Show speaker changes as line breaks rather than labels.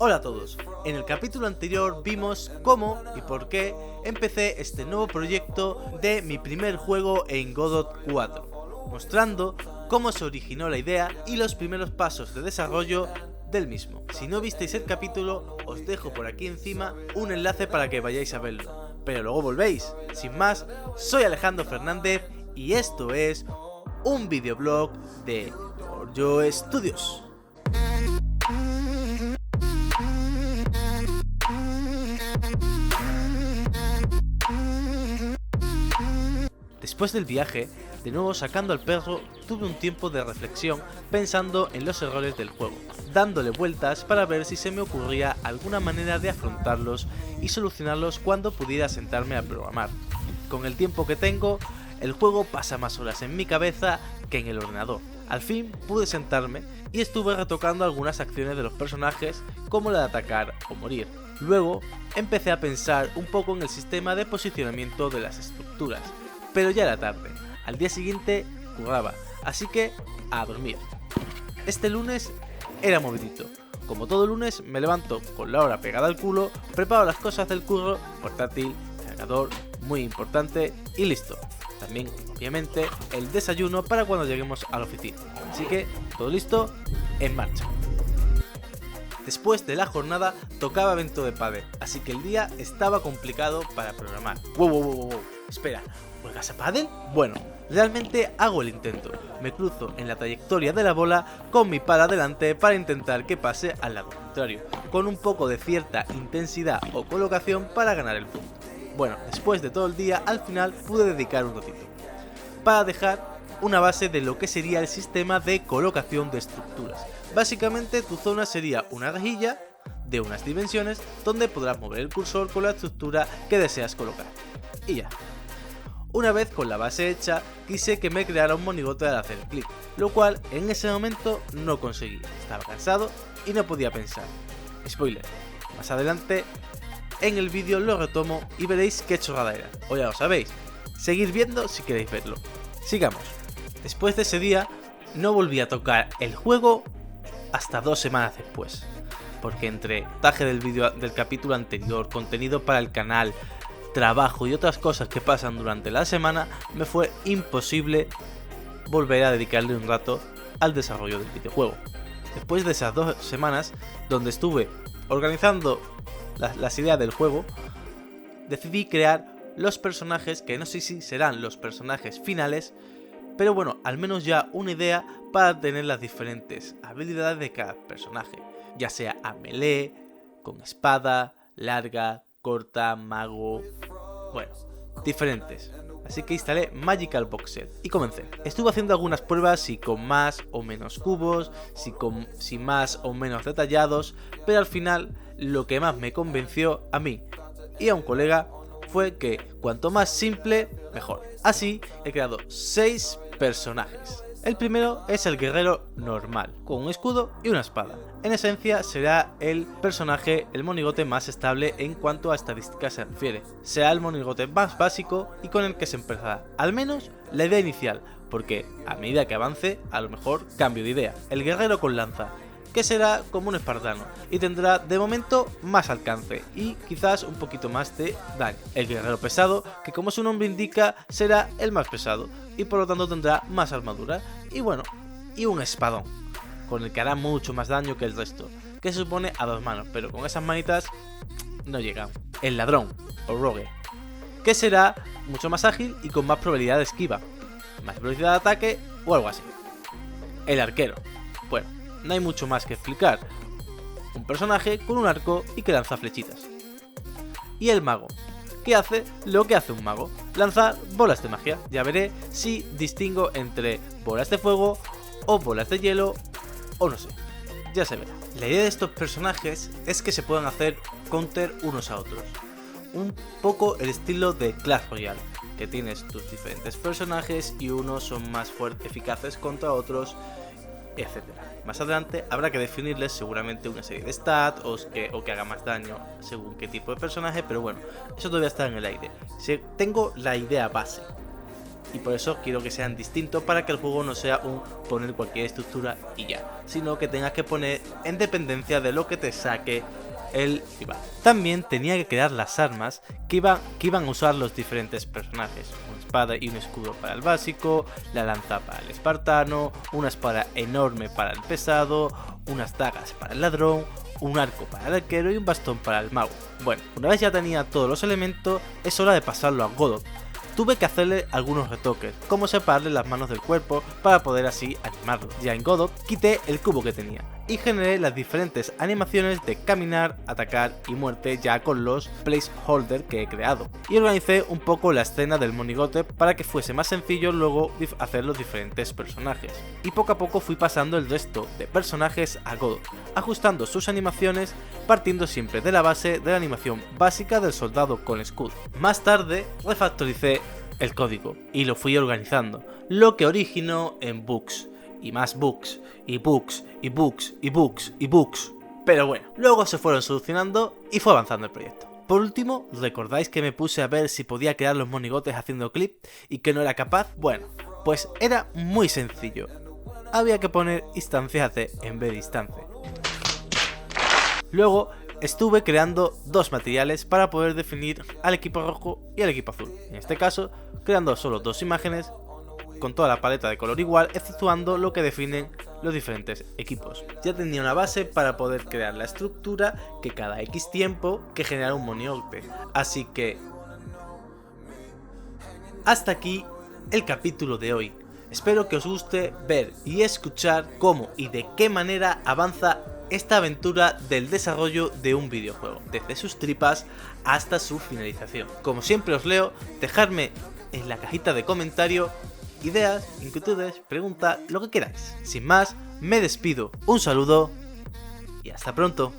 Hola a todos, en el capítulo anterior vimos cómo y por qué empecé este nuevo proyecto de mi primer juego en Godot 4, mostrando cómo se originó la idea y los primeros pasos de desarrollo del mismo. Si no visteis el capítulo, os dejo por aquí encima un enlace para que vayáis a verlo, pero luego volvéis. Sin más, soy Alejandro Fernández y esto es un videoblog de Orjo Studios. Después del viaje, de nuevo sacando al perro, tuve un tiempo de reflexión pensando en los errores del juego, dándole vueltas para ver si se me ocurría alguna manera de afrontarlos y solucionarlos cuando pudiera sentarme a programar. Con el tiempo que tengo, el juego pasa más horas en mi cabeza que en el ordenador. Al fin pude sentarme y estuve retocando algunas acciones de los personajes, como la de atacar o morir. Luego empecé a pensar un poco en el sistema de posicionamiento de las estructuras, pero ya era tarde. Al día siguiente curraba, así que a dormir. Este lunes era movidito. Como todo lunes me levanto con la hora pegada al culo, preparo las cosas del curro, portátil, cargador, muy importante y listo. También, obviamente, el desayuno para cuando lleguemos a la oficina. Así que, todo listo, en marcha. Después de la jornada tocaba evento de pádel, así que el día estaba complicado para programar. ¡Wow! Espera, ¿juegas a pádel? Bueno, realmente hago el intento. Me cruzo en la trayectoria de la bola con mi pala delante para intentar que pase al lado contrario, con un poco de cierta intensidad o colocación para ganar el punto. Bueno, después de todo el día, al final pude dedicar un ratito para dejar una base de lo que sería el sistema de colocación de estructuras. Básicamente tu zona sería una rejilla de unas dimensiones donde podrás mover el cursor con la estructura que deseas colocar. Y ya. Una vez con la base hecha, quise que me creara un monigote al hacer clic, lo cual en ese momento no conseguí. Estaba cansado y no podía pensar. Spoiler, más adelante en el vídeo lo retomo y veréis qué chorrada era. O ya lo sabéis, seguid viendo si queréis verlo. Sigamos. Después de ese día, no volví a tocar el juego hasta 2 semanas después, porque entre montaje del vídeo del capítulo anterior, contenido para el canal, trabajo y otras cosas que pasan durante la semana, me fue imposible volver a dedicarle un rato al desarrollo del videojuego. Después de esas 2 semanas, donde estuve organizando las ideas del juego, decidí crear los personajes, que no sé si serán los personajes finales, pero bueno, al menos ya una idea para tener las diferentes habilidades de cada personaje, ya sea a melee, con espada, larga, corta, mago, bueno, diferentes. Así que instalé Magical Box Set y comencé. Estuve haciendo algunas pruebas, si con más o menos cubos, si más o menos detallados, pero al final lo que más me convenció a mí y a un colega fue que cuanto más simple, mejor. Así he creado 6 personajes. El primero es el guerrero normal, con un escudo y una espada. En esencia será el personaje, el monigote más estable en cuanto a estadísticas se refiere. Será el monigote más básico y con el que se empezará, al menos la idea inicial, porque a medida que avance, a lo mejor cambio de idea. El guerrero con lanza, que será como un espartano y tendrá de momento más alcance y quizás un poquito más de daño. El guerrero pesado, que como su nombre indica será el más pesado y por lo tanto tendrá más armadura y bueno, y un espadón con el que hará mucho más daño que el resto, que se supone a 2 manos, pero con esas manitas no llega. El ladrón o rogue, que será mucho más ágil y con más probabilidad de esquiva, más velocidad de ataque o algo así. El arquero, bueno, no hay mucho más que explicar. Un personaje con un arco y que lanza flechitas. Y el mago, que hace lo que hace un mago, lanzar bolas de magia. Ya veré si distingo entre bolas de fuego o bolas de hielo o no sé. Ya se verá. La idea de estos personajes es que se puedan hacer counter unos a otros. Un poco el estilo de Clash Royale, que tienes tus diferentes personajes y unos son más fuertes, eficaces contra otros, etcétera. Más adelante habrá que definirles seguramente una serie de stats o que haga más daño según qué tipo de personaje, pero bueno, eso todavía está en el aire. Tengo la idea base. y por eso quiero que sean distintos para que el juego no sea un poner cualquier estructura y ya, sino que tengas que poner en dependencia de lo que te saque el rival. También tenía que crear las armas que iban a usar los diferentes personajes, una espada y un escudo para el básico, la lanza para el espartano, una espada enorme para el pesado, unas dagas para el ladrón, un arco para el arquero y un bastón para el mago. Bueno, una vez ya tenía todos los elementos, es hora de pasarlo a Godot. Tuve que hacerle algunos retoques, como separarle las manos del cuerpo para poder así animarlo. Ya en Godot quité el cubo que tenía y generé las diferentes animaciones de caminar, atacar y muerte ya con los placeholders que he creado. Y organicé un poco la escena del monigote para que fuese más sencillo luego hacer los diferentes personajes. Y poco a poco fui pasando el resto de personajes a Godot, ajustando sus animaciones partiendo siempre de la base de la animación básica del soldado con escudo. Más tarde refactoricé el código y lo fui organizando, lo que originó en bugs, y más bugs, y bugs, y bugs, y bugs, y bugs. Pero bueno, luego se fueron solucionando y fue avanzando el proyecto. Por último, ¿recordáis que me puse a ver si podía crear los monigotes haciendo clip y que no era capaz? Bueno, pues era muy sencillo. Había que poner instancias de en vez de instancia. Luego estuve creando dos materiales para poder definir al equipo rojo y al equipo azul. En este caso, creando solo dos imágenes con toda la paleta de color igual, exceptuando lo que definen los diferentes equipos. Ya tenía una base para poder crear la estructura que cada X tiempo que generara un monigote. Así que hasta aquí el capítulo de hoy. Espero que os guste ver y escuchar cómo y de qué manera avanza esta aventura del desarrollo de un videojuego, desde sus tripas hasta su finalización. Como siempre os leo, dejadme en la cajita de comentarios ideas, inquietudes, preguntas, lo que queráis. Sin más, me despido, un saludo y hasta pronto.